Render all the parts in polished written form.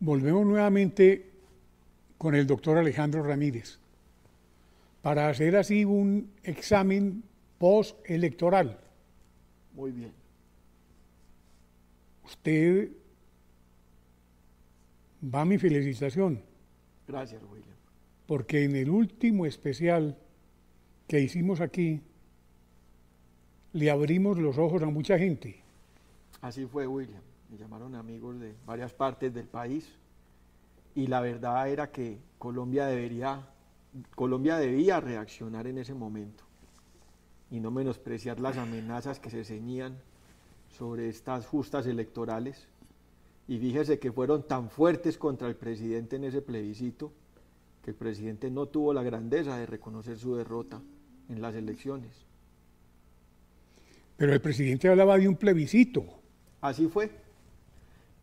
volvemos nuevamente con el doctor Alejandro Ramírez para hacer así un examen postelectoral. Muy bien. Usted va a mi felicitación, Gracias, William. porque en el último especial que hicimos aquí, le abrimos los ojos a mucha gente. Así fue, William. Me llamaron amigos de varias partes del país y la verdad era que Colombia debía reaccionar en ese momento y no menospreciar las amenazas que se ceñían sobre estas justas electorales. Y fíjese que fueron tan fuertes contra el presidente en ese plebiscito que el presidente no tuvo la grandeza de reconocer su derrota en las elecciones. Pero el presidente hablaba de un plebiscito. Así fue.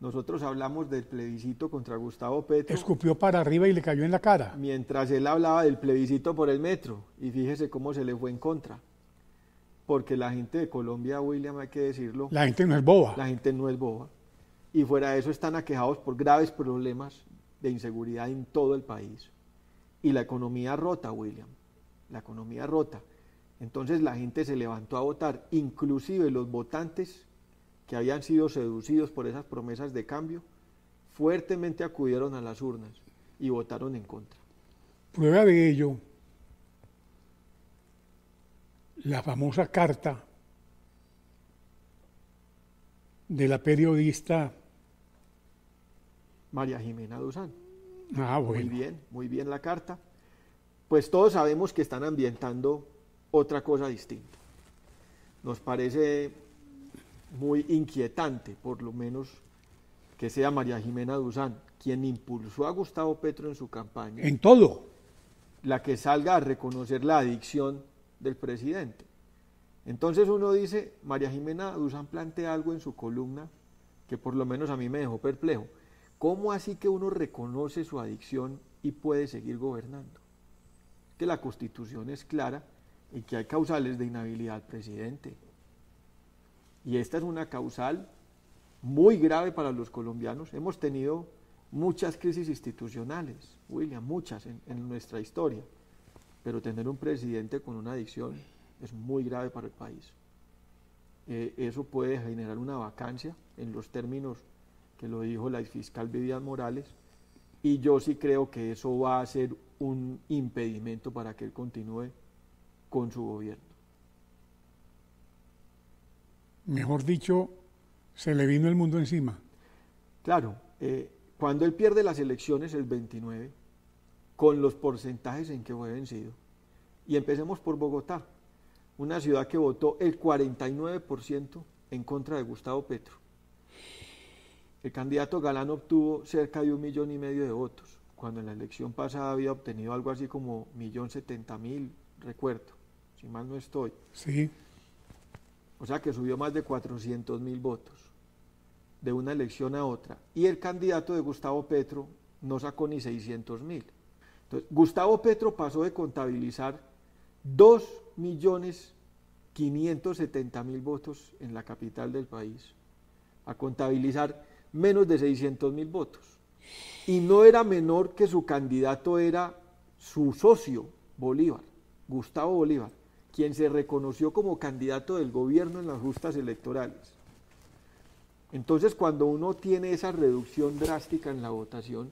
Nosotros hablamos del plebiscito contra Gustavo Petro. Escupió para arriba y le cayó en la cara. Mientras él hablaba del plebiscito por el metro. Y fíjese cómo se le fue en contra. Porque la gente de Colombia, William, hay que decirlo. La gente no es boba. La gente no es boba. Y fuera de eso están aquejados por graves problemas de inseguridad en todo el país. Y la economía rota, William. La economía rota. Entonces la gente se levantó a votar, inclusive los votantes que habían sido seducidos por esas promesas de cambio, fuertemente acudieron a las urnas y votaron en contra. Prueba de ello, la famosa carta de la periodista María Jimena Duzán. Bueno. Muy bien la carta. Pues todos sabemos que están ambientando otra cosa distinta. Nos parece muy inquietante, por lo menos, que sea María Jimena Duzán quien impulsó a Gustavo Petro en su campaña. En todo. La que salga a reconocer la adicción del presidente. Entonces uno dice, María Jimena Duzán plantea algo en su columna que por lo menos a mí me dejó perplejo. ¿Cómo así que uno reconoce su adicción y puede seguir gobernando? Que la Constitución es clara y que hay causales de inhabilidad al presidente. Y esta es una causal muy grave para los colombianos. Hemos tenido muchas crisis institucionales, William, muchas en nuestra historia, pero tener un presidente con una adicción es muy grave para el país. Eso puede generar una vacancia en los términos que lo dijo la exfiscal Vivian Morales, y yo sí creo que eso va a ser un impedimento para que él continúe con su gobierno. Mejor dicho, se le vino el mundo encima. Claro, cuando él pierde las elecciones el 29, con los porcentajes en que fue vencido, y empecemos por Bogotá, una ciudad que votó el 49% en contra de Gustavo Petro. El candidato Galán obtuvo cerca de 1,5 millones de votos, cuando en la elección pasada había obtenido algo así como 1,070,000, recuerdo, si mal no estoy. Sí. O sea que subió más de 400,000 votos de una elección a otra. Y el candidato de Gustavo Petro no sacó ni 600,000. Entonces, Gustavo Petro pasó de contabilizar 2,570,000 votos en la capital del país a contabilizar menos de 600,000 votos. Y no era menor que su candidato era su socio, Bolívar, Gustavo Bolívar, quien se reconoció como candidato del gobierno en las justas electorales. Entonces, cuando uno tiene esa reducción drástica en la votación,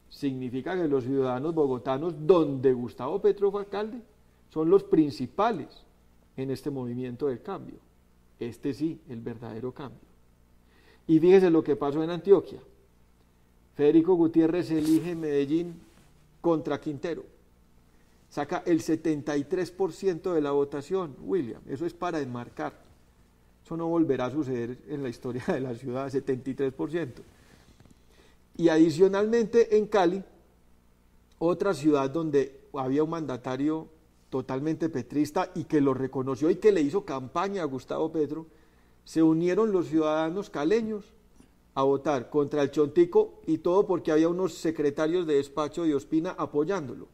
significa que los ciudadanos bogotanos, donde Gustavo Petro fue alcalde, son los principales en este movimiento del cambio. Este sí, el verdadero cambio. Y fíjese lo que pasó en Antioquia. Federico Gutiérrez elige Medellín contra Quintero. Saca el 73% de la votación, William. Eso es para enmarcar. Eso no volverá a suceder en la historia de la ciudad, 73%. Y adicionalmente en Cali, otra ciudad donde había un mandatario totalmente petrista y que lo reconoció y que le hizo campaña a Gustavo Petro, se unieron los ciudadanos caleños a votar contra el Chontico, y todo porque había unos secretarios de despacho de Ospina apoyándolo.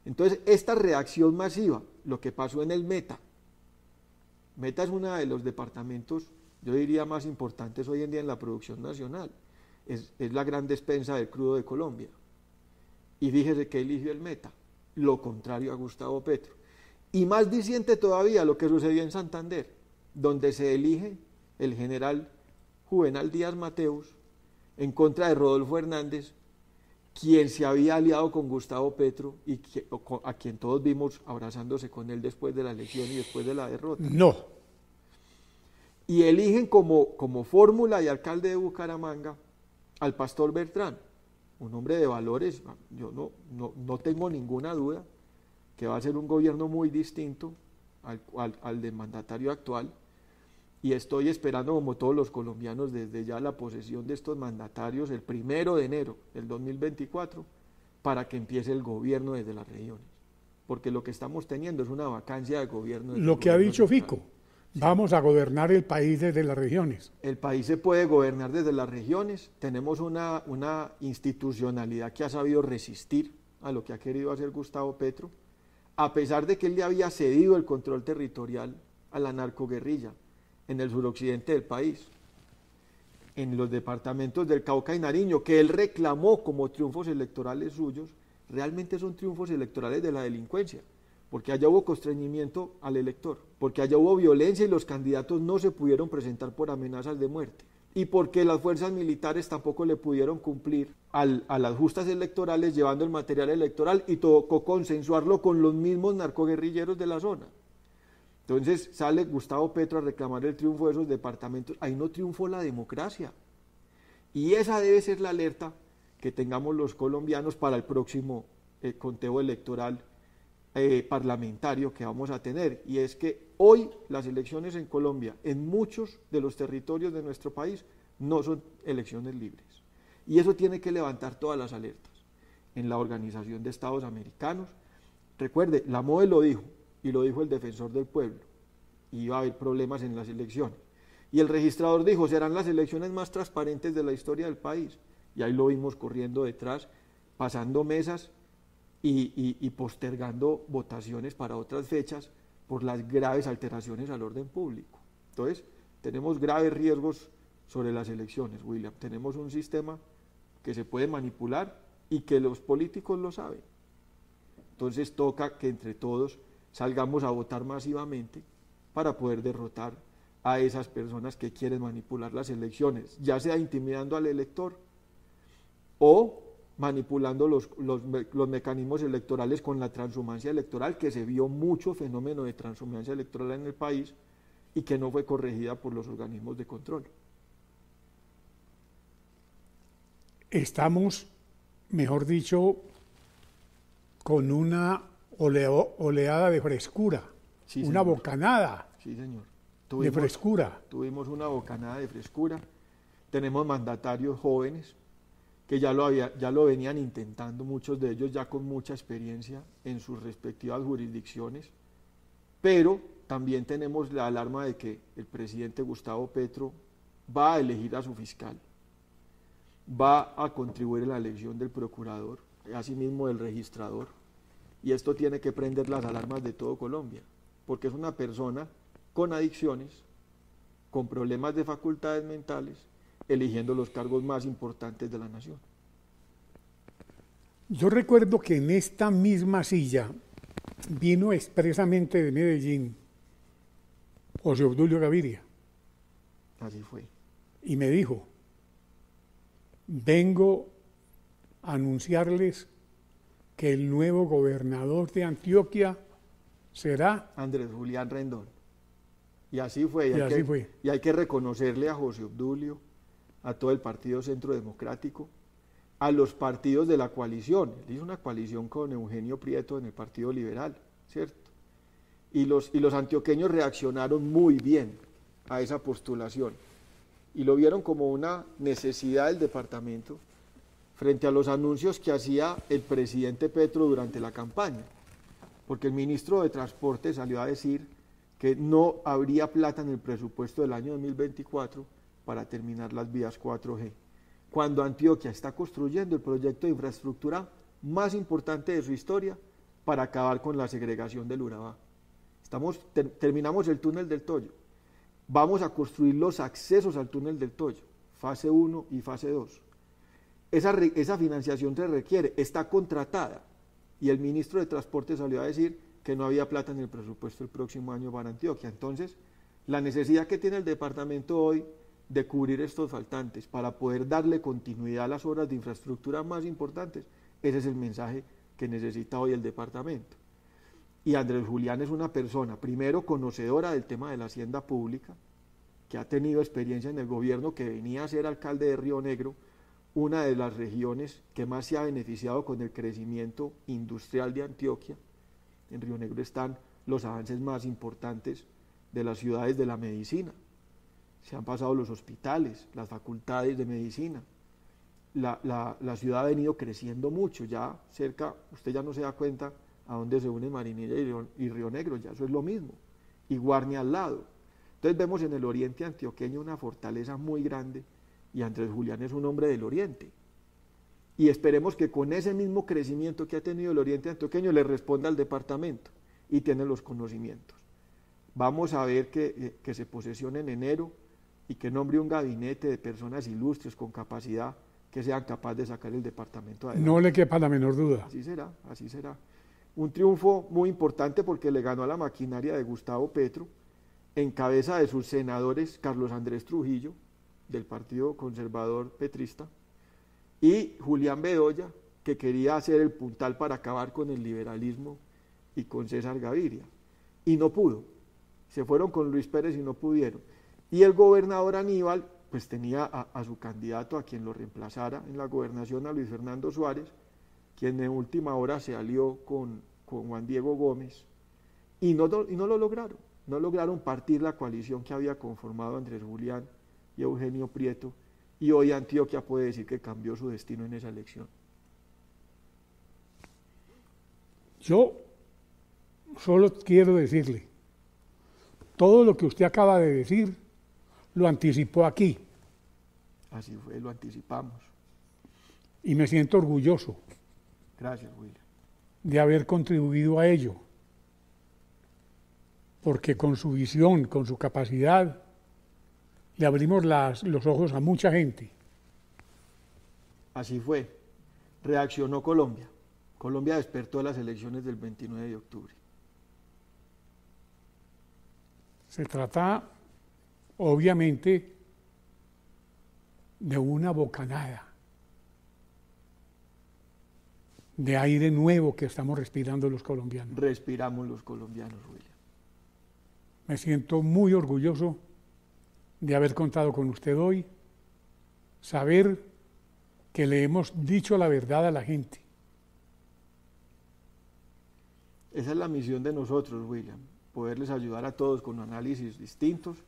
Entonces, esta reacción masiva, lo que pasó en el Meta es uno de los departamentos, yo diría, más importantes hoy en día en la producción nacional. es la gran despensa del crudo de Colombia. Y fíjese que eligió el Meta, lo contrario a Gustavo Petro. Y más diciente todavía lo que sucedió en Santander, donde se elige el general Juvenal Díaz Mateus en contra de Rodolfo Hernández, quien se había aliado con Gustavo Petro y a quien todos vimos abrazándose con él después de la elección y después de la derrota. No. Y eligen como fórmula y alcalde de Bucaramanga al pastor Bertrán, un hombre de valores. Yo no tengo ninguna duda que va a ser un gobierno muy distinto al del mandatario actual, y estoy esperando, como todos los colombianos, desde ya la posesión de estos mandatarios el 1 de enero del 2024 para que empiece el gobierno desde las regiones, porque lo que estamos teniendo es una vacancia de gobierno. Lo que ha dicho Fico, vamos a gobernar el país desde las regiones. El país se puede gobernar desde las regiones, tenemos una institucionalidad que ha sabido resistir a lo que ha querido hacer Gustavo Petro, a pesar de que él le había cedido el control territorial a la narcoguerrilla en el suroccidente del país, en los departamentos del Cauca y Nariño, que él reclamó como triunfos electorales suyos. Realmente son triunfos electorales de la delincuencia, porque allá hubo constreñimiento al elector, porque allá hubo violencia y los candidatos no se pudieron presentar por amenazas de muerte, y porque las fuerzas militares tampoco le pudieron cumplir a las justas electorales llevando el material electoral, y tocó consensuarlo con los mismos narcoguerrilleros de la zona. Entonces sale Gustavo Petro a reclamar el triunfo de esos departamentos. Ahí no triunfó la democracia. Y esa debe ser la alerta que tengamos los colombianos para el próximo conteo electoral parlamentario que vamos a tener. Y es que hoy las elecciones en Colombia, en muchos de los territorios de nuestro país, no son elecciones libres. Y eso tiene que levantar todas las alertas. En la Organización de Estados Americanos, recuerde, la MOE lo dijo, y lo dijo el defensor del pueblo, iba a haber problemas en las elecciones. Y el registrador dijo, serán las elecciones más transparentes de la historia del país. Y ahí lo vimos corriendo detrás, pasando mesas y postergando votaciones para otras fechas por las graves alteraciones al orden público. Entonces, tenemos graves riesgos sobre las elecciones, William. Tenemos un sistema que se puede manipular y que los políticos lo saben. Entonces, toca que entre todos salgamos a votar masivamente para poder derrotar a esas personas que quieren manipular las elecciones, ya sea intimidando al elector o manipulando los mecanismos electorales con la transhumancia electoral, que se vio mucho fenómeno de transhumancia electoral en el país y que no fue corregida por los organismos de control. Estamos, mejor dicho, con una oleada de frescura, Sí, una señor. bocanada Sí, señor. de frescura. Tuvimos una bocanada de frescura. Tenemos mandatarios jóvenes que ya lo venían intentando, muchos de ellos ya con mucha experiencia en sus respectivas jurisdicciones, pero también tenemos la alarma de que el presidente Gustavo Petro va a elegir a su fiscal, va a contribuir en la elección del procurador, asimismo del registrador, y esto tiene que prender las alarmas de todo Colombia, porque es una persona con adicciones, con problemas de facultades mentales, eligiendo los cargos más importantes de la nación. Yo recuerdo que en esta misma silla vino expresamente de Medellín José Obdulio Gaviria. Así fue. Y me dijo, vengo a anunciarles que el nuevo gobernador de Antioquia será Andrés Julián Rendón. Y así fue. Y hay que reconocerle a José Obdulio, a todo el Partido Centro Democrático, a los partidos de la coalición. Él hizo una coalición con Eugenio Prieto en el Partido Liberal, ¿cierto? Y los antioqueños reaccionaron muy bien a esa postulación y lo vieron como una necesidad del departamento frente a los anuncios que hacía el presidente Petro durante la campaña, porque el ministro de Transporte salió a decir que no habría plata en el presupuesto del año 2024 para terminar las vías 4G, cuando Antioquia está construyendo el proyecto de infraestructura más importante de su historia para acabar con la segregación del Urabá. Terminamos el túnel del Toyo, vamos a construir los accesos al túnel del Toyo, fase 1 y fase 2, esa financiación se requiere, está contratada. Y el ministro de Transporte salió a decir que no había plata en el presupuesto el próximo año para Antioquia. Entonces, la necesidad que tiene el departamento hoy de cubrir estos faltantes para poder darle continuidad a las obras de infraestructura más importantes, ese es el mensaje que necesita hoy el departamento. Y Andrés Julián es una persona, primero, conocedora del tema de la hacienda pública, que ha tenido experiencia en el gobierno, que venía a ser alcalde de Río Negro, una de las regiones que más se ha beneficiado con el crecimiento industrial de Antioquia. En Río Negro están los avances más importantes de las ciudades de la medicina. Se han pasado los hospitales, las facultades de medicina. La ciudad ha venido creciendo mucho, ya cerca, usted ya no se da cuenta a dónde se une Marinilla y Río Negro, ya eso es lo mismo, y Guarnia al lado. Entonces vemos en el oriente antioqueño una fortaleza muy grande, y Andrés Julián es un hombre del oriente. Y esperemos que con ese mismo crecimiento que ha tenido el oriente antioqueño le responda al departamento y tiene los conocimientos. Vamos a ver que se posesione en enero y que nombre un gabinete de personas ilustres con capacidad que sean capaces de sacar el departamento adelante. No le quepa la menor duda. Así será, así será. Un triunfo muy importante porque le ganó a la maquinaria de Gustavo Petro, en cabeza de sus senadores Carlos Andrés Trujillo, del Partido Conservador Petrista, y Julián Bedoya, que quería hacer el puntal para acabar con el liberalismo y con César Gaviria. Y no pudo. Se fueron con Luis Pérez y no pudieron. Y el gobernador Aníbal, pues tenía a su candidato, a quien lo reemplazara en la gobernación, a Luis Fernando Suárez, quien en última hora se alió con Juan Diego Gómez, y no lo lograron. No lograron partir la coalición que había conformado Andrés Julián y Eugenio Prieto, y hoy Antioquia puede decir que cambió su destino en esa elección. Yo solo quiero decirle, todo lo que usted acaba de decir lo anticipó aquí. Así fue, lo anticipamos. Y me siento orgulloso. Gracias, William. De haber contribuido a ello. Porque con su visión, con su capacidad, le abrimos los ojos a mucha gente. Así fue. Reaccionó Colombia. Colombia despertó a las elecciones del 29 de octubre. Se trata, obviamente, de una bocanada de aire nuevo que estamos respirando los colombianos. Respiramos los colombianos, William. Me siento muy orgulloso de haber contado con usted hoy, saber que le hemos dicho la verdad a la gente. Esa es la misión de nosotros, William, poderles ayudar a todos con análisis distintos,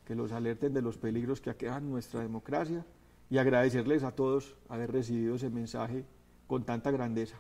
que los alerten de los peligros que aquejan nuestra democracia, y agradecerles a todos haber recibido ese mensaje con tanta grandeza.